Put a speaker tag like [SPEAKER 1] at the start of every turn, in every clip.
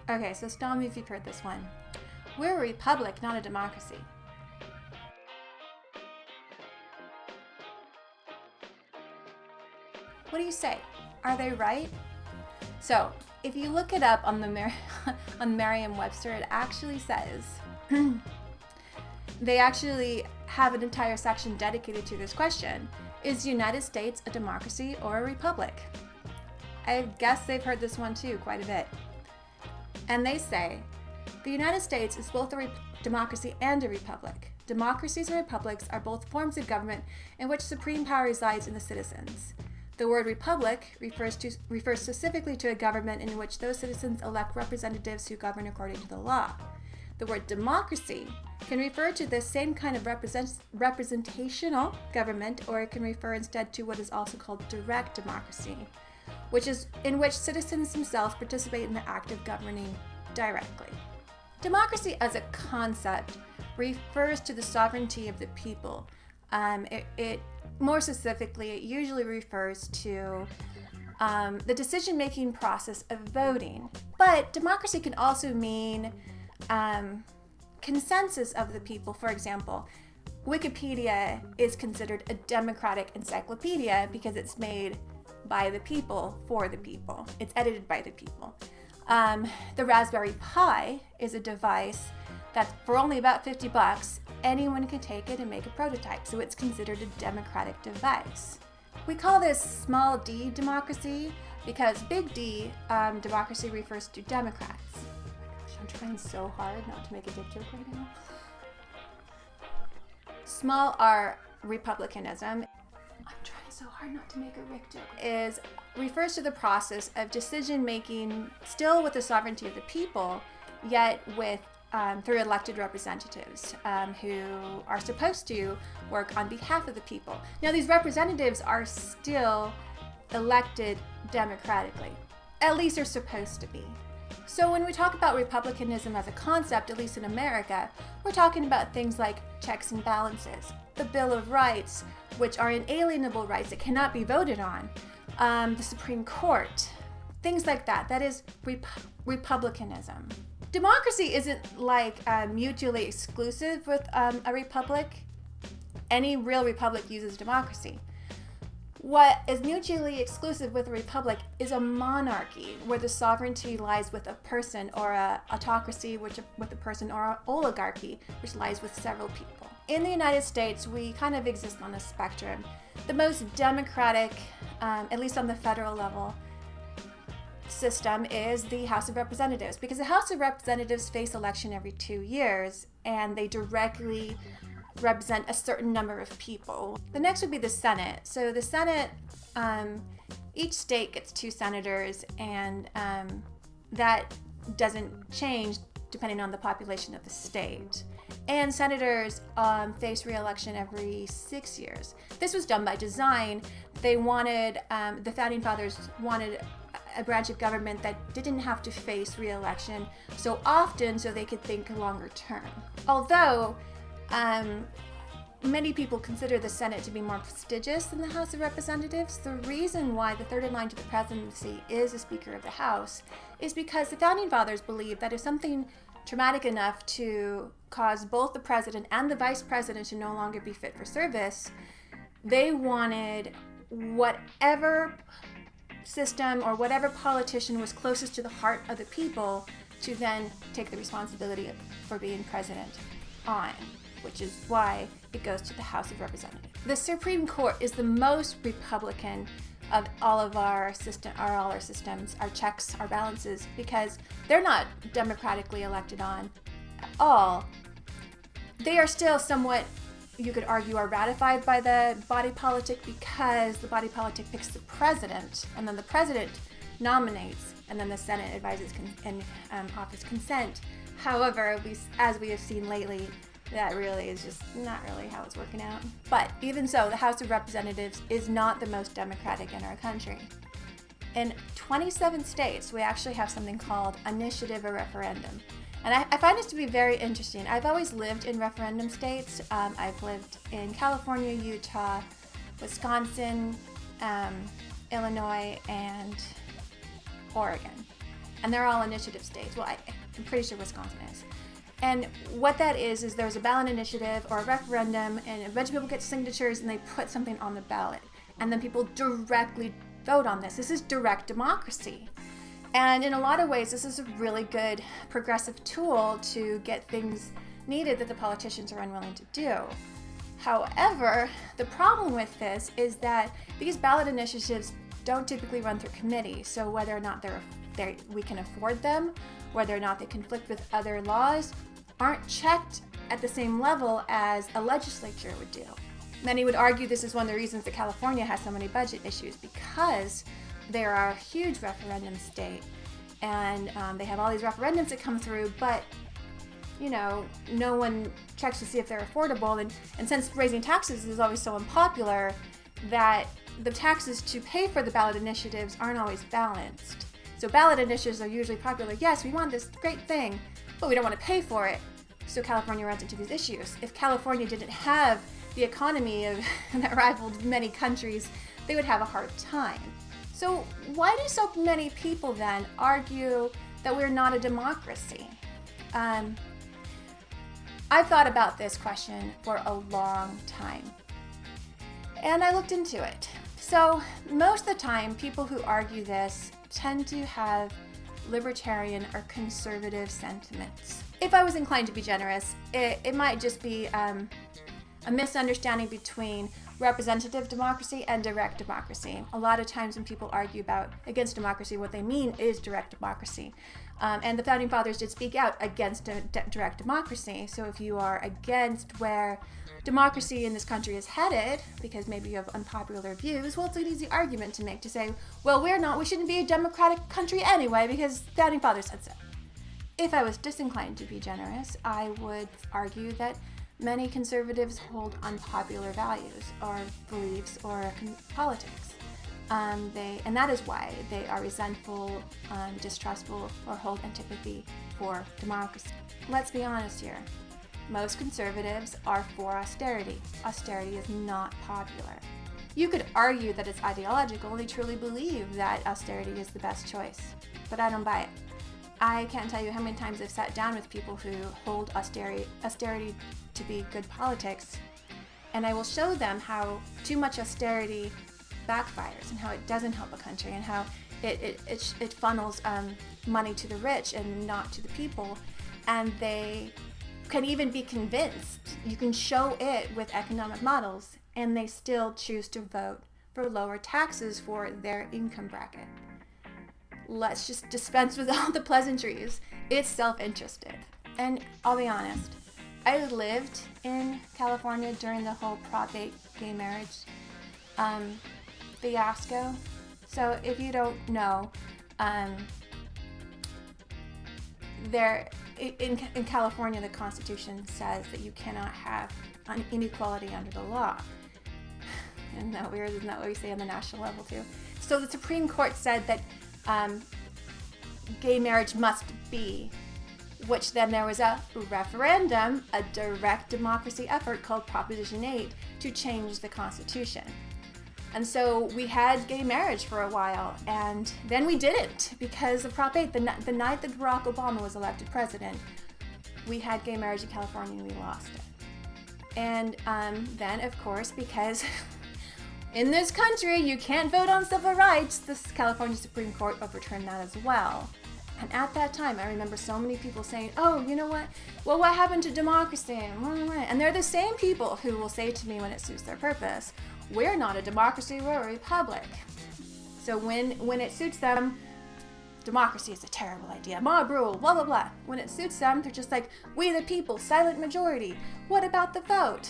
[SPEAKER 1] Okay, so tell me if you've heard this one. We're a republic, not a democracy. What do you say? Are they right? So, if you look it up on the on Merriam-Webster, it actually says they actually have an entire section dedicated to this question. Is the United States a democracy or a republic? I guess they've heard this one too quite a bit. And they say, the United States is both a democracy and a republic. Democracies and republics are both forms of government in which supreme power resides in the citizens. The word republic refers specifically to a government in which those citizens elect representatives who govern according to the law. The word democracy can refer to the same kind of representational government, or it can refer instead to what is also called direct democracy, which is in which citizens themselves participate in the act of governing directly. Democracy as a concept refers to the sovereignty of the people. More specifically, it usually refers to the decision-making process of voting. But democracy can also mean consensus of the people. For example, Wikipedia is considered a democratic encyclopedia because it's made by the people for the people. It's edited by the people. The Raspberry Pi is a device that for only about $50, anyone can take it and make a prototype, so it's considered a democratic device. We call this small d democracy because big D democracy refers to Democrats. Gosh, I'm trying so hard not to make a dick joke right now. Small r republicanism, I'm trying so hard not to make a Rick joke, refers to the process of decision making still with the sovereignty of the people, yet with through elected representatives who are supposed to work on behalf of the people. Now, these representatives are still elected democratically. At least they're supposed to be. So when we talk about republicanism as a concept, at least in America, we're talking about things like checks and balances, the Bill of Rights, which are inalienable rights that cannot be voted on, the Supreme Court, things like that. That is republicanism. Democracy isn't like mutually exclusive with a republic. Any real republic uses democracy. What is mutually exclusive with a republic is a monarchy, where the sovereignty lies with a person, or a autocracy with a person, or an oligarchy, which lies with several people. In the United States, we kind of exist on a spectrum. The most democratic, at least on the federal level, system is the House of Representatives, because the House of Representatives face election every 2 years and they directly represent a certain number of people. The next would be the Senate. So the Senate, each state gets 2 senators, and that doesn't change depending on the population of the state. And senators face re-election every 6 years. This was done by design. They wanted, the Founding Fathers wanted a branch of government that didn't have to face re-election so often, so they could think longer term. Although many people consider the Senate to be more prestigious than the House of Representatives, the reason why the third in line to the presidency is the Speaker of the House is because the Founding Fathers believed that if something traumatic enough to cause both the president and the vice president to no longer be fit for service, they wanted whatever system or whatever politician was closest to the heart of the people to then take the responsibility for being president on, which is why it goes to the House of Representatives. The Supreme Court is the most Republican of all of our systems, our checks, our balances, because they're not democratically elected on at all. They are still somewhat, you could argue, are ratified by the body politic, because the body politic picks the president, and then the president nominates, and then the Senate advises and offers consent. However, as we have seen lately, that really is just not really how it's working out. But even so, the House of Representatives is not the most democratic in our country. In 27 states, we actually have something called initiative or referendum. And I find this to be very interesting. I've always lived in referendum states. I've lived in California, Utah, Wisconsin, Illinois, and Oregon. and they're all initiative states. Well, I'm pretty sure Wisconsin is. And what that is there's a ballot initiative or a referendum, and a bunch of people get signatures and they put something on the ballot. And then people directly vote on this. This is direct democracy. And in a lot of ways, this is a really good progressive tool to get things needed that the politicians are unwilling to do. However, the problem with this is that these ballot initiatives don't typically run through committee. So whether or not we can afford them, whether or not they conflict with other laws, aren't checked at the same level as a legislature would do. Many would argue this is one of the reasons that California has so many budget issues, because they are a huge referendum state, and they have all these referendums that come through, but no one checks to see if they're affordable. And since raising taxes is always so unpopular, that the taxes to pay for the ballot initiatives aren't always balanced. So ballot initiatives are usually popular. Yes, we want this great thing, but we don't want to pay for it. So California runs into these issues. If California didn't have the economy that rivaled many countries, they would have a hard time. So why do so many people then argue that we're not a democracy? I've thought about this question for a long time, and I looked into it. So most of the time, people who argue this tend to have libertarian or conservative sentiments. If I was inclined to be generous, it might just be a misunderstanding between representative democracy and direct democracy. A lot of times when people argue against democracy, what they mean is direct democracy. And the Founding Fathers did speak out against direct democracy. So if you are against where democracy in this country is headed, because maybe you have unpopular views, well, it's an easy argument to make, to say, well, we shouldn't be a democratic country anyway, because the Founding Fathers said so. If I was disinclined to be generous, I would argue that many conservatives hold unpopular values or beliefs or politics. And that is why they are resentful, distrustful, or hold antipathy for democracy. Let's be honest here. Most conservatives are for austerity. Austerity is not popular. You could argue that it's ideological. They truly believe that austerity is the best choice, but I don't buy it. I can't tell you how many times I've sat down with people who hold austerity to be good politics, and I will show them how too much austerity backfires and how it doesn't help a country, and how it funnels money to the rich and not to the people. And they can even be convinced. You can show it with economic models, and they still choose to vote for lower taxes for their income bracket. Let's just dispense with all the pleasantries. It's self-interested. And I'll be honest, I lived in California during the whole Prop 8 gay marriage fiasco. So if you don't know, in California, the Constitution says that you cannot have inequality under the law. Isn't that weird? Isn't that what we say on the national level too? So the Supreme Court said that gay marriage must be, which then there was a referendum, a direct democracy effort called Proposition 8 to change the Constitution. And so we had gay marriage for a while, and then we didn't, because of Prop 8. The night that Barack Obama was elected president, we had gay marriage in California and we lost it. And then, of course, because in this country you can't vote on civil rights, the California Supreme Court overturned that as well. And at that time, I remember so many people saying, oh, you know what? Well, what happened to democracy? And they're the same people who will say to me when it suits their purpose, we're not a democracy, we're a republic. So when it suits them, democracy is a terrible idea. Mob rule, blah, blah, blah. When it suits them, they're just like, we the people, silent majority. What about the vote?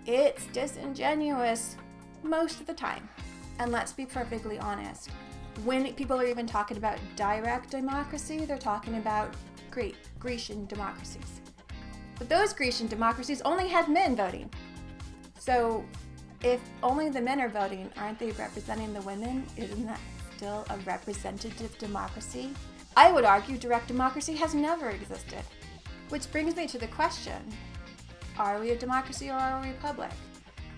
[SPEAKER 1] It's disingenuous most of the time. And let's be perfectly honest. When people are even talking about direct democracy, they're talking about Grecian democracies. But those Grecian democracies only had men voting. So if only the men are voting, aren't they representing the women? Isn't that still a representative democracy? I would argue direct democracy has never existed. Which brings me to the question, are we a democracy or are we a republic?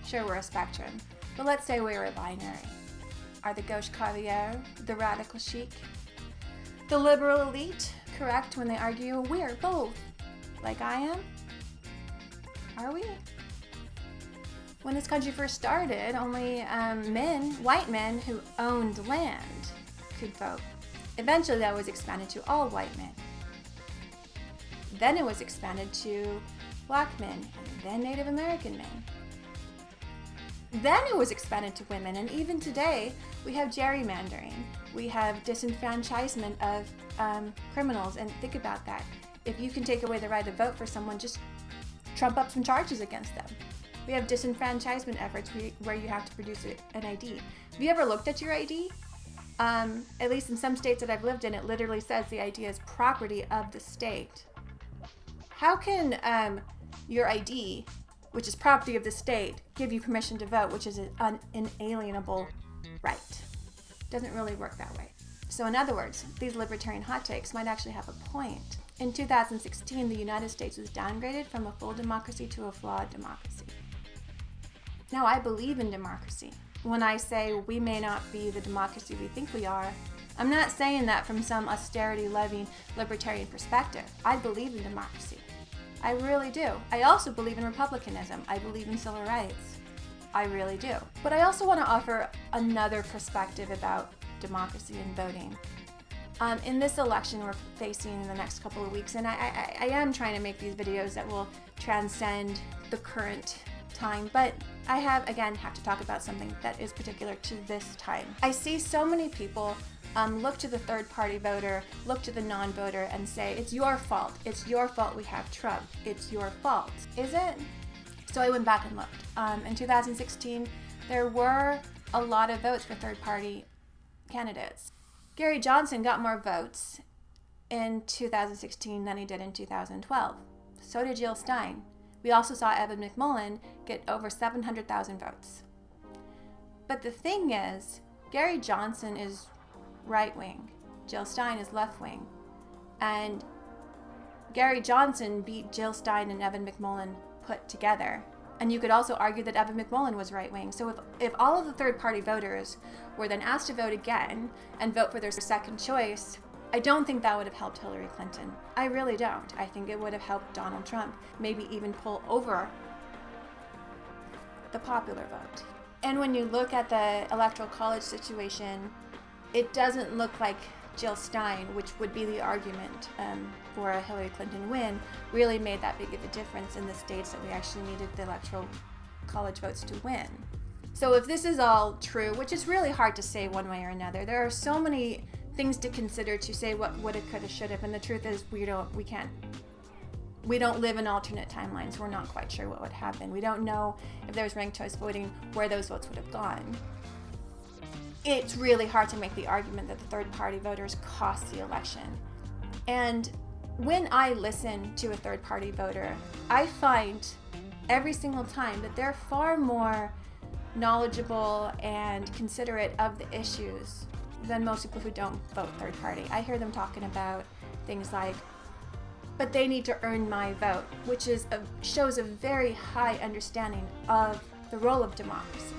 [SPEAKER 1] Sure, we're a spectrum, but let's say we're a binary. Are the gauche caviar, the radical chic, the liberal elite correct when they argue we're both, like I am? Are we? When this country first started, only white men who owned land could vote. Eventually that was expanded to all white men. Then it was expanded to black men, and then Native American men. Then it was expanded to women, and even today we have gerrymandering. We have disenfranchisement of criminals, and think about that. If you can take away the right to vote for someone, just trump up some charges against them. We have disenfranchisement efforts where you have to produce an ID. Have you ever looked at your ID? At least in some states that I've lived in, it literally says the ID is property of the state. How can your ID, which is property of the state, give you permission to vote, which is an inalienable right? Doesn't really work that way. So in other words, these libertarian hot takes might actually have a point. In 2016, the United States was downgraded from a full democracy to a flawed democracy. Now, I believe in democracy. When I say we may not be the democracy we think we are, I'm not saying that from some austerity-loving libertarian perspective. I believe in democracy. I really do. I also believe in republicanism. I believe in civil rights. I really do. But I also want to offer another perspective about democracy and voting. In this election we're facing in the next couple of weeks, and I am trying to make these videos that will transcend the current time, but I have to talk about something that is particular to this time. I see so many people look to the third party voter, look to the non-voter and say, it's your fault. It's your fault we have Trump. It's your fault. Is it? So I went back and looked. In 2016, there were a lot of votes for third party candidates. Gary Johnson got more votes in 2016 than he did in 2012. So did Jill Stein. We also saw Evan McMullin get over 700,000 votes. But the thing is, Gary Johnson is right-wing. Jill Stein is left-wing. And Gary Johnson beat Jill Stein and Evan McMullin put together. And you could also argue that Evan McMullin was right-wing. So if all of the third-party voters were then asked to vote again and vote for their second choice, I don't think that would have helped Hillary Clinton. I really don't. I think it would have helped Donald Trump, maybe even pull over the popular vote. And when you look at the Electoral College situation, it doesn't look like Jill Stein, which would be the argument for a Hillary Clinton win, really made that big of a difference in the states that we actually needed the Electoral College votes to win. So if this is all true, which is really hard to say one way or another, there are so many things to consider to say what woulda, coulda, shoulda, and the truth is we don't live in alternate timelines. We're not quite sure what would happen. We don't know if there was ranked choice voting where those votes would have gone. It's really hard to make the argument that the third party voters cost the election. And when I listen to a third party voter, I find every single time that they're far more knowledgeable and considerate of the issues than most people who don't vote third party. I hear them talking about things like, but they need to earn my vote, which shows a very high understanding of the role of democracy.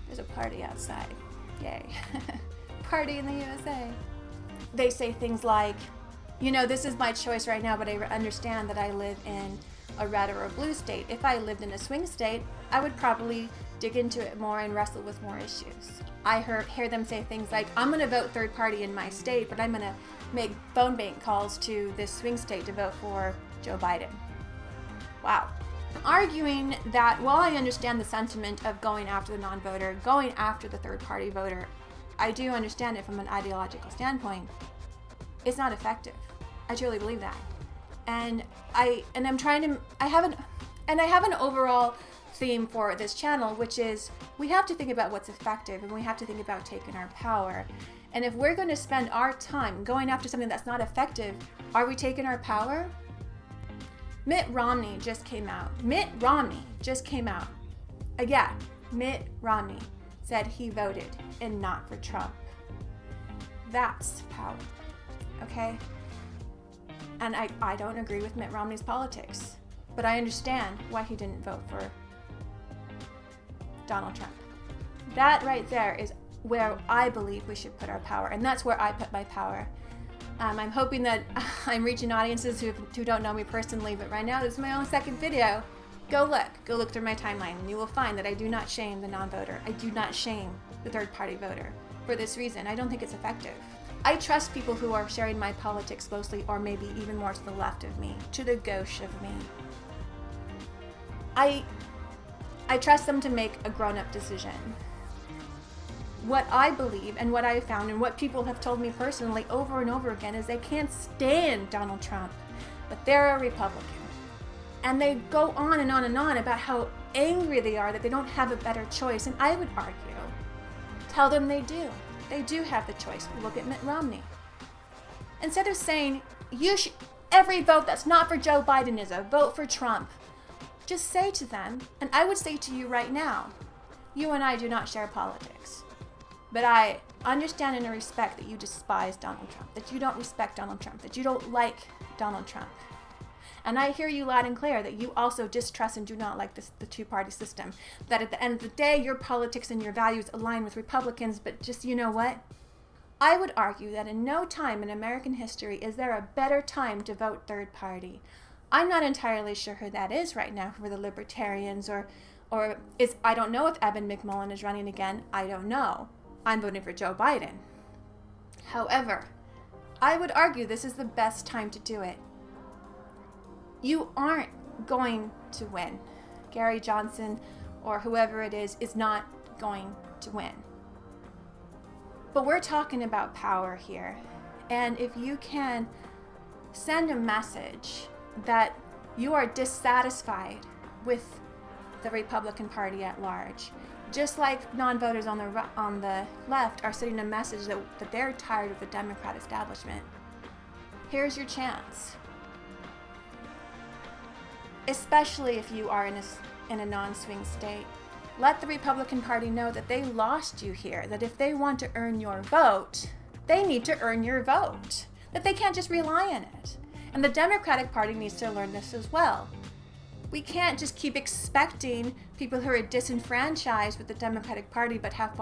[SPEAKER 1] There's a party outside. Yay. Party in the USA. They say things like, this is my choice right now, but I understand that I live in a red or a blue state. If I lived in a swing state, I would probably dig into it more and wrestle with more issues. I hear them say things like, I'm going to vote third party in my state, but I'm going to make phone bank calls to this swing state to vote for Joe Biden. Wow. Arguing that while I understand the sentiment of going after the non-voter, going after the third-party voter, I do understand it from an ideological standpoint, it's not effective. I truly believe that. And I have an overall theme for this channel, which is we have to think about what's effective and we have to think about taking our power. And if we're going to spend our time going after something that's not effective, are we taking our power? Mitt Romney just came out. Again, Mitt Romney said he voted and not for Trump. That's power, okay? And I don't agree with Mitt Romney's politics, but I understand why he didn't vote for Donald Trump. That right there is where I believe we should put our power, and that's where I put my power. I'm hoping that I'm reaching audiences who don't know me personally, but right now this is my own second video. Go look through my timeline, and you will find that I do not shame the non-voter. I do not shame the third-party voter for this reason. I don't think it's effective. I trust people who are sharing my politics closely, or maybe even more to the left of me, to the gauche of me. I trust them to make a grown-up decision. What I believe and what I found and what people have told me personally over and over again is they can't stand Donald Trump, but they're a Republican. And they go on and on and on about how angry they are that they don't have a better choice. And I would argue, tell them they do. They do have the choice. Look at Mitt Romney. Instead of saying, every vote that's not for Joe Biden is a vote for Trump, just say to them, and I would say to you right now, you and I do not share politics. But I understand and respect that you despise Donald Trump, that you don't respect Donald Trump, that you don't like Donald Trump. And I hear you loud and clear that you also distrust and do not like the two-party system. That at the end of the day, your politics and your values align with Republicans, but just, you know what? I would argue that in no time in American history is there a better time to vote third party. I'm not entirely sure who that is right now for the Libertarians, I don't know if Evan McMullin is running again. I don't know. I'm voting for Joe Biden. However, I would argue this is the best time to do it. You aren't going to win. Gary Johnson or whoever it is not going to win. But we're talking about power here. And if you can send a message that you are dissatisfied with the Republican Party at large, just like non-voters on the left are sending a message that they're tired of the Democrat establishment, here's your chance. Especially if you are in a non-swing state. Let the Republican Party know that they lost you here, that if they want to earn your vote, they need to earn your vote, that they can't just rely on it. And the Democratic Party needs to learn this as well. We can't just keep expecting people who are disenfranchised with the Democratic Party but have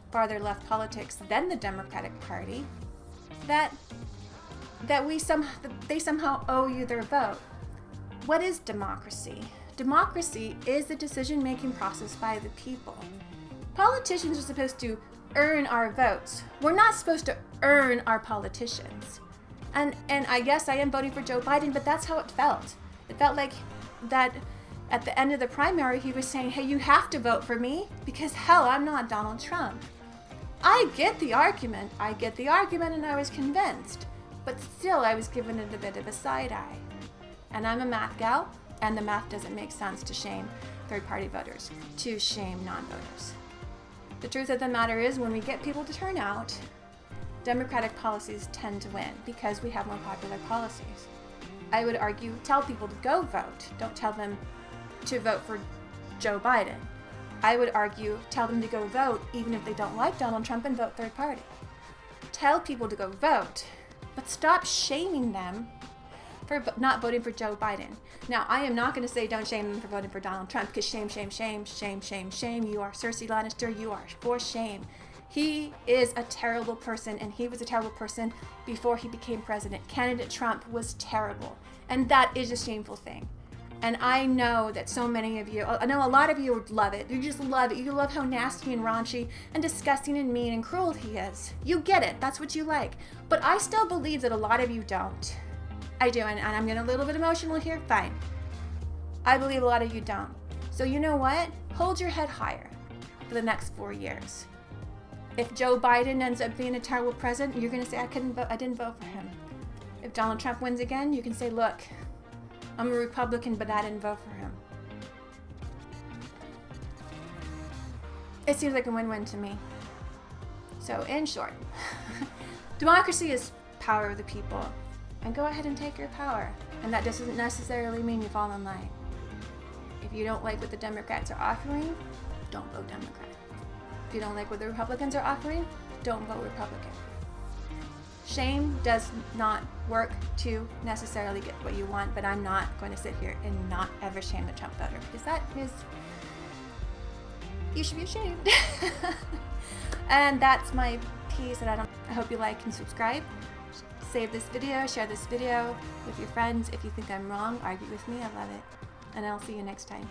[SPEAKER 1] farther left politics than the Democratic Party, that they somehow owe you their vote. What is democracy? Democracy is the decision-making process by the people. Politicians are supposed to earn our votes. We're not supposed to earn our politicians. And I guess I am voting for Joe Biden, but that's how it felt. It felt like that at the end of the primary, he was saying, hey, you have to vote for me because, hell, I'm not Donald Trump. I get the argument, and I was convinced. But still, I was given it a bit of a side eye. And I'm a math gal, and the math doesn't make sense to shame third-party voters, to shame non-voters. The truth of the matter is, when we get people to turn out, Democratic policies tend to win because we have more popular policies. I would argue, tell people to go vote. Don't tell them to vote for Joe Biden. I would argue, tell them to go vote even if they don't like Donald Trump and vote third party. Tell people to go vote, but stop shaming them for not voting for Joe Biden. Now, I am not going to say don't shame them for voting for Donald Trump, because shame, shame, shame, shame, shame, shame. You are Cersei Lannister. You are for shame. He is a terrible person, and he was a terrible person before he became president. Candidate Trump was terrible, and that is a shameful thing. And I know that so many of you, I know a lot of you would love it. You just love it. You love how nasty and raunchy and disgusting and mean and cruel he is. You get it. That's what you like. But I still believe that a lot of you don't. I do, and I'm getting a little bit emotional here. Fine. I believe a lot of you don't. So you know what? Hold your head higher for the next 4 years. If Joe Biden ends up being a terrible president, you're going to say, I didn't vote for him. If Donald Trump wins again, you can say, look, I'm a Republican, but I didn't vote for him. It seems like a win-win to me. So in short, democracy is power of the people. And go ahead and take your power. And that doesn't necessarily mean you fall in line. If you don't like what the Democrats are offering, don't vote Democrat. If you don't like what the Republicans are offering, don't vote Republican. Shame does not work to necessarily get what you want, but I'm not going to sit here and not ever shame the Trump voter, because that is, you should be ashamed. And that's my piece, and I hope you like and subscribe. Save this video, share this video with your friends. If you think I'm wrong, argue with me. I love it. And I'll see you next time.